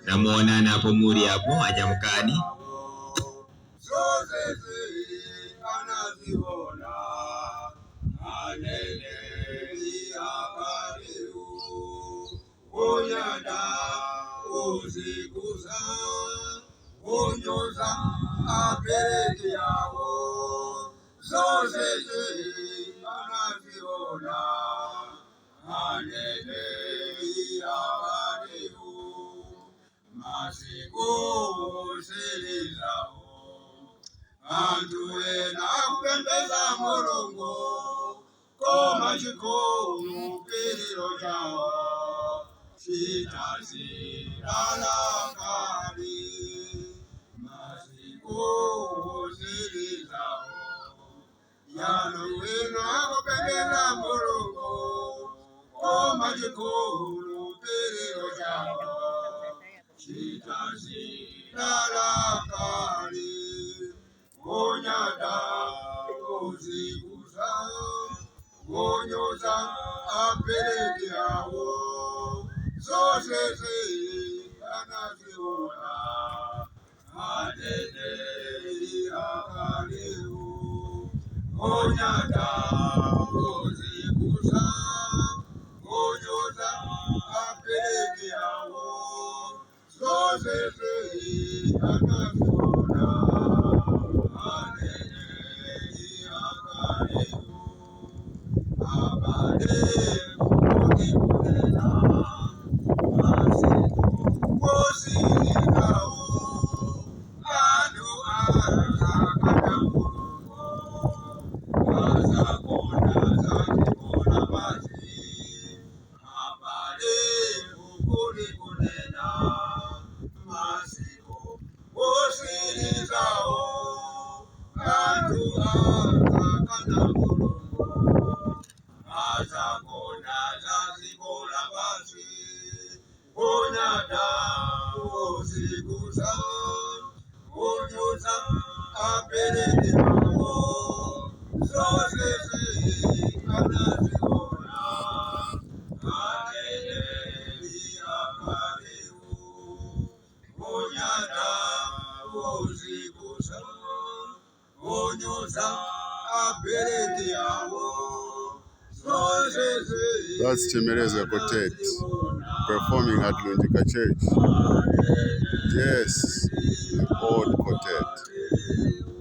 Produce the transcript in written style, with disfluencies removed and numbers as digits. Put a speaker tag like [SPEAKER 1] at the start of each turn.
[SPEAKER 1] namuona napo muri hapo hajamkadi.
[SPEAKER 2] Onyoza apeleke yao zote anaziona anenea badeu masiku zilizao antuwe na kupembeza Mulungu koma chikulu pililo chao chitazilala kali zilizao yanuwina kupembeza Mulungu koma chikulu pililo chao chitazilala kali onyada kuzikuza onyoza apeleke yao zote anaziona onyada kuzikuza onyoza apeleke yao zote anaziona
[SPEAKER 3] That's Chemeleza Quartet performing at Lunjika Church. Yes, the old quartet.